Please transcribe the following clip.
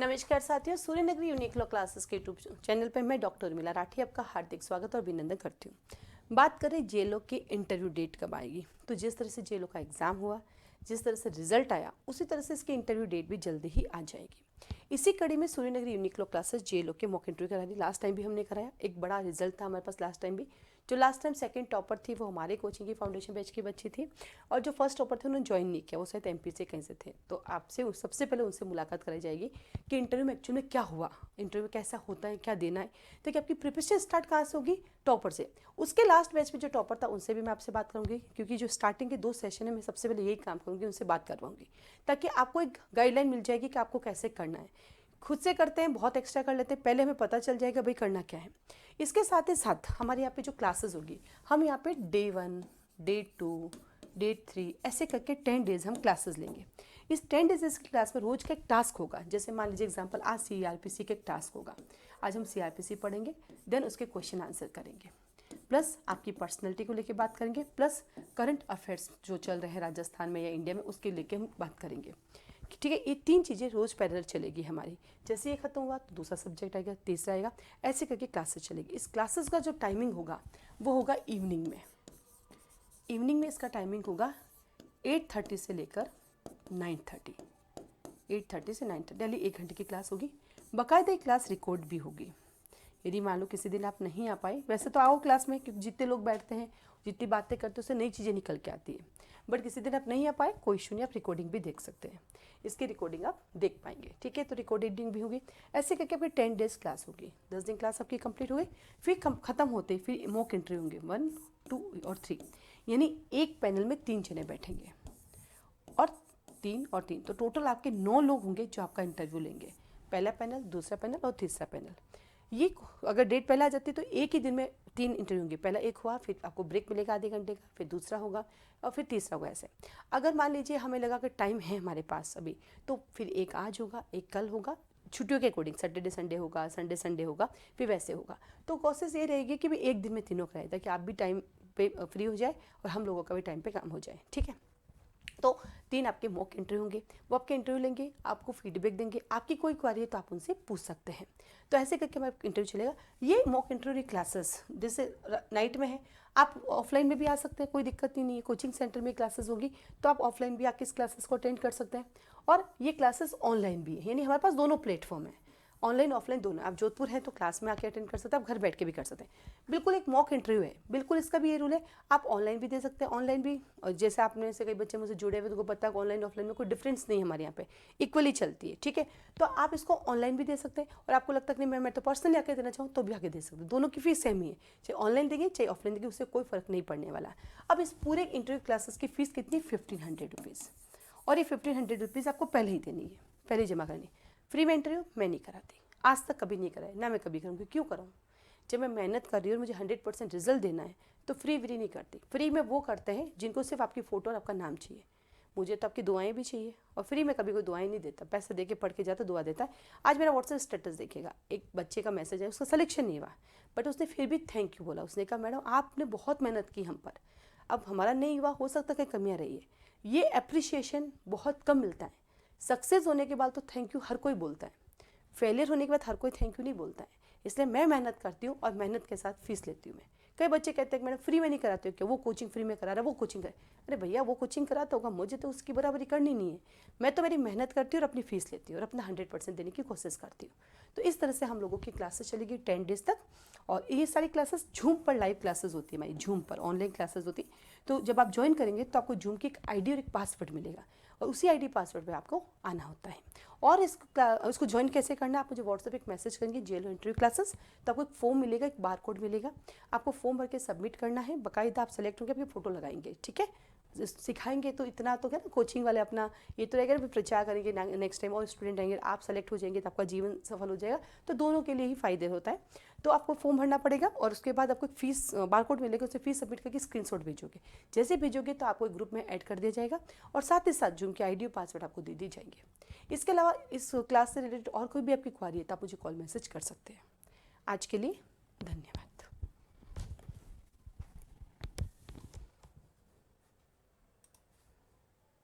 नमस्कार साथियों, सूर्य नगरी यूनिक लॉ क्लासेस के यूट्यूब चैनल पर मैं डॉक्टर उर्मिला राठी आपका हार्दिक स्वागत और अभिनंदन करती हूँ। बात करें जेलो के इंटरव्यू डेट कब आएगी, तो जिस तरह से जेलो का एग्ज़ाम हुआ, जिस तरह से रिजल्ट आया, उसी तरह से इसकी इंटरव्यू डेट भी जल्दी ही आ जाएगी। इसी कड़ी में सूर्य नगरी यूनिक लॉ क्लासेस जेलो के मॉक इंटरव्यू करा दी। लास्ट टाइम भी हमने कराया, एक बड़ा रिजल्ट था हमारे पास लास्ट टाइम भी। जो लास्ट टाइम सेकंड टॉपर थी वो हमारे कोचिंग की फाउंडेशन बैच की बच्ची थी, और जो फर्स्ट टॉपर थे उन्होंने ज्वाइन नहीं किया, वो शायद एमपी से कहीं से थे। तो आपसे सबसे पहले उनसे मुलाकात कराई जाएगी कि इंटरव्यू में एक्चुअली क्या हुआ, इंटरव्यू कैसा होता है, क्या देना है। तो कि आपकी प्रिपरेशन स्टार्ट कहाँ से होगी, टॉपर से। उसके लास्ट बैच में जो टॉपर था उनसे भी मैं आपसे बात करूंगी, क्योंकि जो स्टार्टिंग के 2 सेशन है मैं सबसे पहले यही काम करूंगी, उनसे बात करवाऊंगी, ताकि आपको एक गाइडलाइन मिल जाएगी कि आपको कैसे करना है। खुद से करते हैं बहुत एक्स्ट्रा कर लेते हैं, पहले हमें पता चल जाएगा भाई करना क्या है। इसके साथ ही साथ हमारे यहाँ पे जो क्लासेस होगी, हम यहाँ पे डे 1, डे 2, डे 3 ऐसे करके 10 डेज हम क्लासेस लेंगे। इस 10 डेज इस क्लास में रोज का एक टास्क होगा। जैसे मान लीजिए एग्जांपल, आज सीआरपीसी का एक टास्क होगा, आज हम सीआरपीसी पढ़ेंगे, देन उसके क्वेश्चन आंसर करेंगे, प्लस आपकी पर्सनैलिटी को लेके बात करेंगे, प्लस करंट अफेयर्स जो चल रहे हैं राजस्थान में या इंडिया में उसके लेके हम बात करेंगे। ठीक है, ये 3 चीज़ें रोज़ पैरेलल चलेगी हमारी। जैसे ये खत्म हुआ तो दूसरा सब्जेक्ट आएगा, तीसरा आएगा, ऐसे करके क्लासेस चलेगी। इस क्लासेस का जो टाइमिंग होगा वो होगा इवनिंग में। इवनिंग में इसका टाइमिंग होगा 8:30 से लेकर 9:30। 8:30 से 9:30 डेली 1 घंटे की क्लास होगी। बाकायदा क्लास रिकॉर्ड भी होगी। यदि मान लो किसी दिन आप नहीं आ पाए, वैसे तो आओ क्लास में, क्योंकि जितने लोग बैठते हैं, जितनी बातें करते हैं उससे नई चीज़ें निकल के आती है। बट किसी दिन आप नहीं आ पाए, कोई इशू नहीं, आप रिकॉर्डिंग भी देख सकते हैं। इसकी रिकॉर्डिंग आप देख पाएंगे, ठीक है। तो रिकॉर्डिंग भी होगी। ऐसे करके आपकी 10 डेज क्लास होगी, 10 दिन क्लास आपकी कंप्लीट हो गई। फिर खत्म होते फिर मॉक इंटरव्यू होंगे 1, 2 और 3, यानी एक पैनल में 3 जने बैठेंगे, और 3 और 3 तो टोटल आपके 9 लोग होंगे जो आपका इंटरव्यू लेंगे। पहला पैनल, दूसरा पैनल और तीसरा पैनल। ये अगर डेट पहले आ जाती है तो एक ही दिन में 3 इंटरव्यू होंगे। पहला एक हुआ, फिर आपको ब्रेक मिलेगा आधे घंटे का, फिर दूसरा होगा और फिर तीसरा होगा। ऐसे अगर मान लीजिए हमें लगा कि टाइम है हमारे पास अभी, तो फिर एक आज होगा, एक कल होगा, छुट्टियों के अकॉर्डिंग, सैटरडे संडे होगा, संडे संडे होगा, फिर वैसे होगा। तो कोशिश ये रहेगी कि भी एक दिन में तीनों कराए, ताकि आप भी टाइम पे फ्री हो जाए और हम लोगों का भी टाइम पे काम हो जाए, ठीक है। तो 3 आपके मॉक इंटरव्यू होंगे, वो आपके इंटरव्यू लेंगे, आपको फीडबैक देंगे। आपकी कोई क्वारी है तो आप उनसे पूछ सकते हैं। तो ऐसे करके हमारा इंटरव्यू चलेगा। ये मॉक इंटरव्यू क्लासेस जैसे नाइट में है, आप ऑफलाइन में भी आ सकते हैं, कोई दिक्कत ही नहीं है। कोचिंग सेंटर में क्लासेस होगी तो आप ऑफलाइन भी आके इस क्लासेस को अटेंड कर सकते हैं, और ये क्लासेस ऑनलाइन भी है, यानी हमारे पास दोनों प्लेटफॉर्म है, ऑनलाइन ऑफलाइन दोनों। आप जोधपुर हैं तो क्लास में आके अटेंड कर सकते हैं, आप घर बैठ के भी कर सकते हैं। बिल्कुल एक मॉक इंटरव्यू है, बिल्कुल इसका भी ये रूल है। आप ऑनलाइन भी दे सकते हैं, ऑनलाइन भी, और जैसे आपने से कई बच्चे मुझसे जुड़े हुए तो पता है ऑनलाइन ऑफलाइन में कोई डिफरेंस नहीं, हमारे यहाँ पे इक्वली चलती है, ठीक है। तो आप इसको ऑनलाइन भी दे सकते हैं, और आपको लगता है कि नहीं मैं तो पर्सनली आके देना चाहूँ तो भी आके दे सकते हैं। दोनों की फीस सेम ही है, चाहे ऑनलाइन देंगे चाहे ऑफलाइन देंगे, उससे कोई फर्क नहीं पड़ने वाला। अब इस पूरे इंटरव्यू क्लासेस की फीस कितनी, 1500 रुपीज़, और ये 1500 रुपीज़ आपको पहले ही देनी है, पहले जमा करनी। फ्री में इंटरव्यू मैं नहीं कराती, आज तक कभी नहीं कराया, ना मैं कभी करूँगी। क्यों कराऊँ, जब मैं मेहनत कर रही हूँ और मुझे 100% रिजल्ट देना है तो फ्री नहीं करती। फ्री में वो करते हैं जिनको सिर्फ आपकी फ़ोटो और आपका नाम चाहिए। मुझे तो आपकी दुआएं भी चाहिए, और फ्री में कभी कोई दुआएं नहीं देता, पैसे दे के पढ़ के जाता दुआ देता है। आज मेरा व्हाट्सएप स्टेटस देखिएगा, एक बच्चे का मैसेज है, उसका सिलेक्शन नहीं हुआ, बट उसने फिर भी थैंक यू बोला। उसने कहा मैडम आपने बहुत मेहनत की हम पर, अब हमारा नहीं हुआ, हो सकता है कमियाँ रही है। ये अप्रिशिएशन बहुत कम मिलता है। सक्सेस होने के बाद तो थैंक यू हर कोई बोलता है, फेलियर होने के बाद हर कोई थैंक यू नहीं बोलता है। इसलिए मैं मेहनत करती हूँ और मेहनत के साथ फीस लेती हूँ मैं। कई बच्चे कहते हैं कि मैडम फ्री में नहीं कराते हो क्या, वो कोचिंग फ्री में करा रहा है, वो कोचिंग करे। अरे भैया वो कोचिंग कराता होगा, मुझे तो उसकी बराबरी करनी नहीं है। मैं तो मेरी मेहनत करती हूँ और अपनी फीस लेती हूँ और अपना 100% देने की कोशिश करती हूँ। तो इस तरह से हम लोगों की क्लासेस चलेगी 10 डेज तक, और ये सारी क्लासेस झूम पर लाइव क्लासेस होती है हमारी, झूम पर ऑनलाइन क्लासेस होती है। तो जब आप ज्वाइन करेंगे तो आपको झूम की एक आईडी और एक पासवर्ड मिलेगा, और उसी आईडी पासवर्ड पे आपको आना होता है। और इसको ज्वाइन कैसे करना है, आप मुझे व्हाट्सएप एक मैसेज करेंगे जेलो इंटरव्यू क्लासेस, तो आपको एक फॉर्म मिलेगा, एक बार कोड मिलेगा, आपको फॉर्म भर के सबमिट करना है। बाकायदा आप सेलेक्ट होंगे, आपकी फ़ोटो लगाएंगे, ठीक है। सिखाएंगे तो इतना तो क्या ना, कोचिंग वाले अपना ये तो रहेगा, प्रचार करेंगे नेक्स्ट टाइम और स्टूडेंट आएंगे, आप सेलेक्ट हो जाएंगे तो आपका जीवन सफल हो जाएगा। तो दोनों के लिए ही फायदे होता है। तो आपको फॉर्म भरना पड़ेगा, और उसके बाद आपको फीस बारकोड मिलेगा, उससे फीस सबमिट करके स्क्रीनशॉट भेजोगे। जैसे भेजोगे तो आपको एक ग्रुप में ऐड कर दिया जाएगा, और साथ ही साथ जूम की आईडी और पासवर्ड आपको दे दी जाएंगे। इसके अलावा इस क्लास से रिलेटेड और कोई भी आपकी क्वारी है तो आप मुझे कॉल मैसेज कर सकते हैं। आज के लिए धन्यवाद।